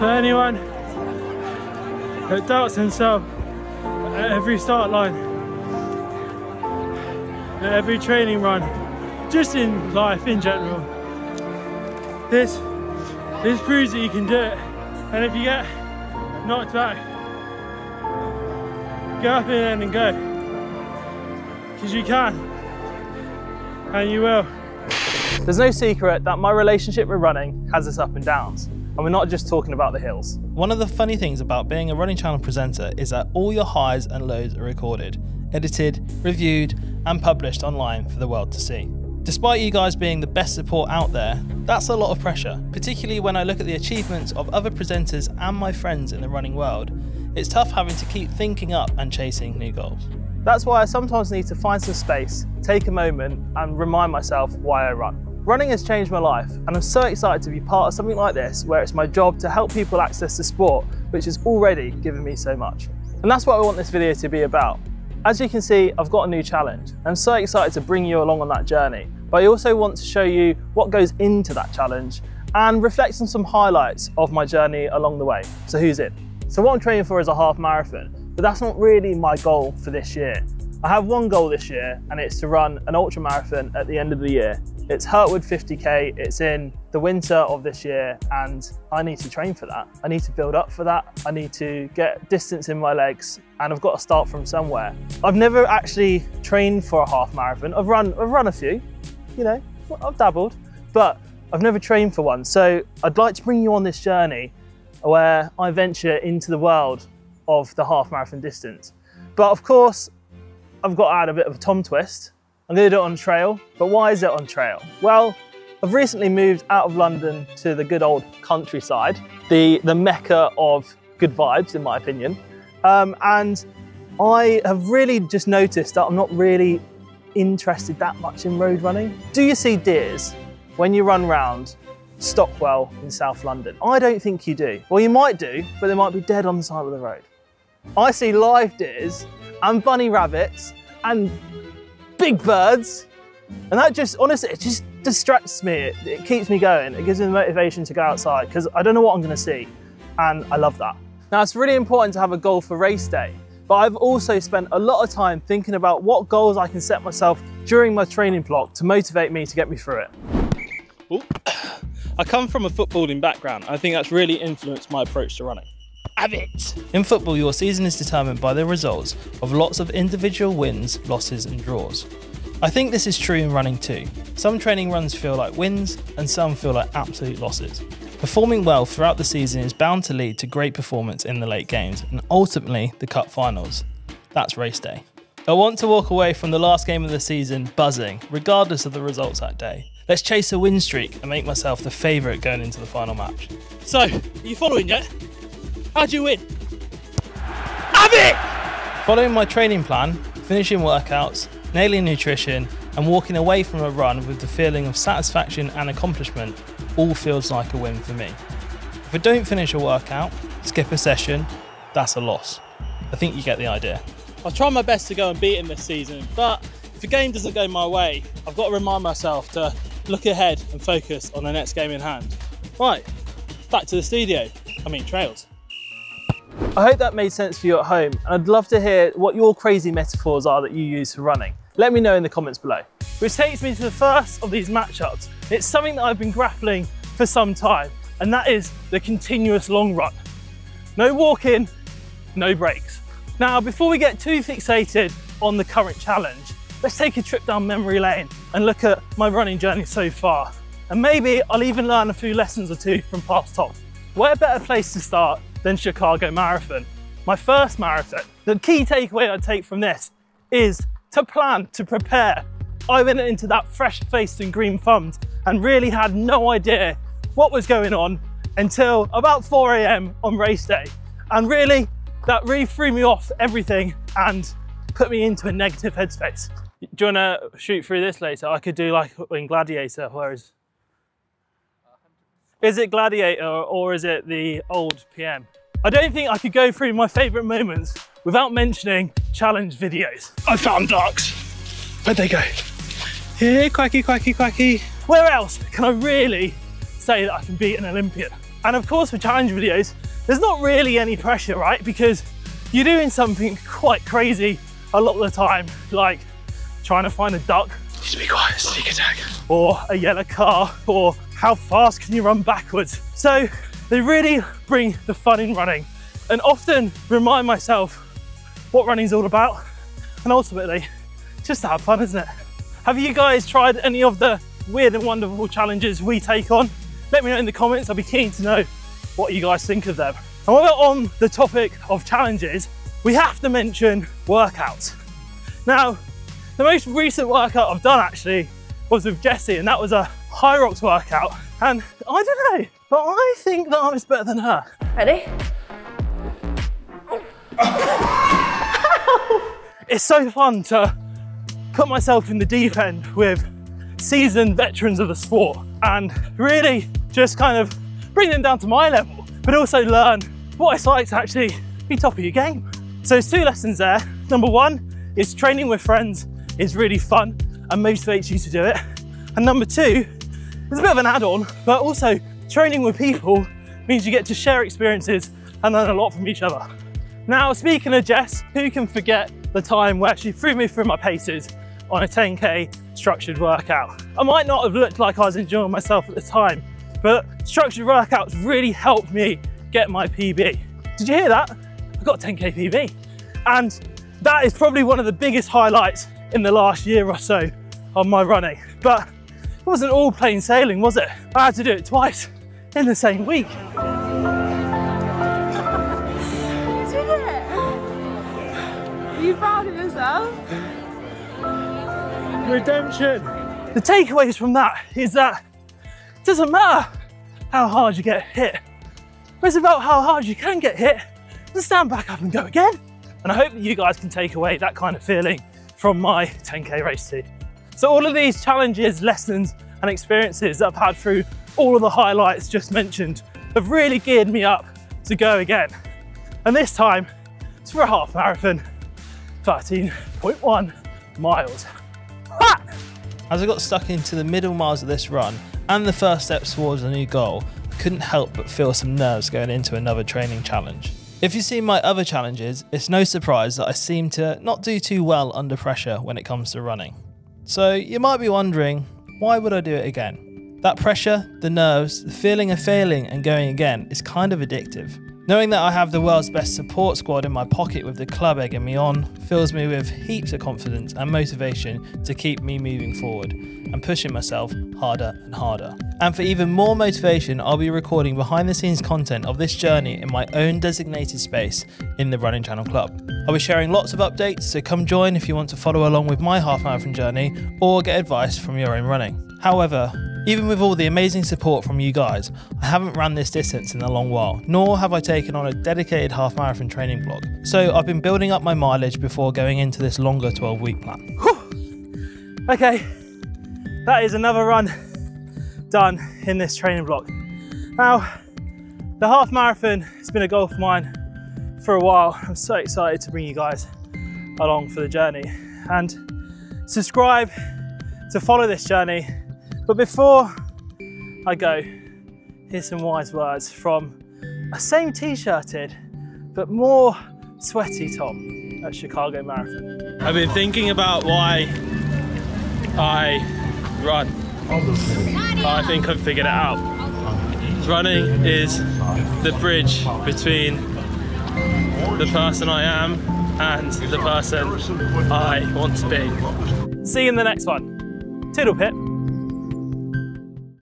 For anyone that doubts himself at every start line, at every training run, just in life in general, this proves that you can do it. And if you get knocked back, get up in and go, because you can, and you will. There's no secret that my relationship with running has its ups and downs, and we're not just talking about the hills. One of the funny things about being a running channel presenter is that all your highs and lows are recorded, edited, reviewed, and published online for the world to see. Despite you guys being the best support out there, that's a lot of pressure, particularly when I look at the achievements of other presenters and my friends in the running world. It's tough having to keep thinking up and chasing new goals. That's why I sometimes need to find some space, take a moment, and remind myself why I run. Running has changed my life, and I'm so excited to be part of something like this, where it's my job to help people access the sport, which has already given me so much. And that's what I want this video to be about. As you can see, I've got a new challenge. I'm so excited to bring you along on that journey, but I also want to show you what goes into that challenge and reflect on some highlights of my journey along the way. So who's in? So what I'm training for is a half marathon, but that's not really my goal for this year. I have one goal this year, and it's to run an ultra marathon at the end of the year. It's Hurtwood 50k, it's in the winter of this year, and I need to train for that. I need to build up for that. I need to get distance in my legs, and I've got to start from somewhere. I've never actually trained for a half marathon. I've run a few, you know, I've dabbled, but I've never trained for one. So I'd like to bring you on this journey where I venture into the world of the half marathon distance. But of course, I've got to add a bit of a Tom twist. I'm going to do it on trail, but why is it on trail? Well, I've recently moved out of London to the good old countryside, the mecca of good vibes, in my opinion. And I have really just noticed that I'm not really interested that much in road running. Do you see deers when you run round Stockwell in South London? I don't think you do. Well, you might do, but they might be dead on the side of the road. I see live deers and bunny rabbits and big birds, and that just, honestly, it just distracts me. It keeps me going. It gives me the motivation to go outside because I don't know what I'm going to see, and I love that. Now, it's really important to have a goal for race day, but I've also spent a lot of time thinking about what goals I can set myself during my training block to motivate me to get me through it. Ooh. I come from a footballing background. I think that's really influenced my approach to running. Have it! In football, your season is determined by the results of lots of individual wins, losses and draws. I think this is true in running too. Some training runs feel like wins and some feel like absolute losses. Performing well throughout the season is bound to lead to great performance in the late games and ultimately the cup finals. That's race day. I want to walk away from the last game of the season buzzing, regardless of the results that day. Let's chase a win streak and make myself the favourite going into the final match. So, are you following yet? How'd you win? Have it! Following my training plan, finishing workouts, nailing nutrition and walking away from a run with the feeling of satisfaction and accomplishment all feels like a win for me. If I don't finish a workout, skip a session, that's a loss. I think you get the idea. I'll try my best to go and beat him this season, but if the game doesn't go my way, I've got to remind myself to look ahead and focus on the next game in hand. Right, back to the studio, trails. I hope that made sense for you at home, and I'd love to hear what your crazy metaphors are that you use for running. Let me know in the comments below. Which takes me to the first of these matchups. It's something that I've been grappling for some time, and that is the continuous long run. No walking, no breaks. Now, before we get too fixated on the current challenge, let's take a trip down memory lane and look at my running journey so far. And maybe I'll even learn a few lessons or two from past Tom. Where better place to start than Chicago Marathon? My first marathon. The key takeaway I take from this is to plan, to prepare. I went into that fresh-faced and green-thumbed and really had no idea what was going on until about 4 AM on race day. And really, that really threw me off everything and put me into a negative headspace. Do you want to shoot through this later? I could do like in Gladiator, whereas... Is it Gladiator or is it the old PM? I don't think I could go through my favourite moments without mentioning challenge videos. I found ducks. Where'd they go? Here, quacky, quacky, quacky. Where else can I really say that I can beat an Olympian? And of course, with challenge videos, there's not really any pressure, right? Because you're doing something quite crazy a lot of the time, like trying to find a duck. Need to be quiet, sneak attack. Or a yellow car, or how fast can you run backwards? So they really bring the fun in running, and often remind myself what running's all about, and ultimately, just to have fun, isn't it? Have you guys tried any of the weird and wonderful challenges we take on? Let me know in the comments, I'll be keen to know what you guys think of them. And while we're on the topic of challenges, we have to mention workouts. Now, the most recent workout I've done actually was with Jessie, and that was a high rocks workout. And I don't know, but I think that I was better than her. Ready? It's so fun to put myself in the deep end with seasoned veterans of the sport and really just kind of bring them down to my level, but also learn what it's like to actually be top of your game. So there's 2 lessons there. Number 1 is training with friends is really fun and motivates you to do it. And number 2 is a bit of an add-on, but also training with people means you get to share experiences and learn a lot from each other. Now, speaking of Jess, who can forget the time where she threw me through my paces on a 10K structured workout? I might not have looked like I was enjoying myself at the time, but structured workouts really helped me get my PB. Did you hear that? I got a 10K PB. And that is probably one of the biggest highlights in the last year or so of my running. But it wasn't all plain sailing, was it? I had to do it twice in the same week. Are you proud of yourself? Redemption. The takeaways from that is that it doesn't matter how hard you get hit. It's about how hard you can get hit and stand back up and go again. And I hope that you guys can take away that kind of feeling from my 10K race too. So all of these challenges, lessons and experiences that I've had through all of the highlights just mentioned have really geared me up to go again. And this time it's for a half marathon, 13.1 miles. Ha! As I got stuck into the middle miles of this run and the first steps towards a new goal, I couldn't help but feel some nerves going into another training challenge. If you've seen my other challenges, it's no surprise that I seem to not do too well under pressure when it comes to running. So you might be wondering, why would I do it again? That pressure, the nerves, the feeling of failing and going again is kind of addictive. Knowing that I have the world's best support squad in my pocket with the club egging me on fills me with heaps of confidence and motivation to keep me moving forward and pushing myself harder and harder. And for even more motivation, I'll be recording behind the scenes content of this journey in my own designated space in the Running Channel Club. I'll be sharing lots of updates, so come join if you want to follow along with my half marathon journey or get advice from your own running. However, even with all the amazing support from you guys, I haven't run this distance in a long while, nor have I taken on a dedicated half marathon training blog. So I've been building up my mileage before going into this longer 12-week plan. Whew. Okay, that is another run done in this training block. Now, the half marathon has been a goal of mine for a while. I'm so excited to bring you guys along for the journey and subscribe to follow this journey. But before I go, here's some wise words from a same t-shirted but more sweaty Tom at Chicago Marathon. I've been thinking about why I run. I think I've figured it out. Running is the bridge between the person I am and the person I want to be. See you in the next one. Toodle pip.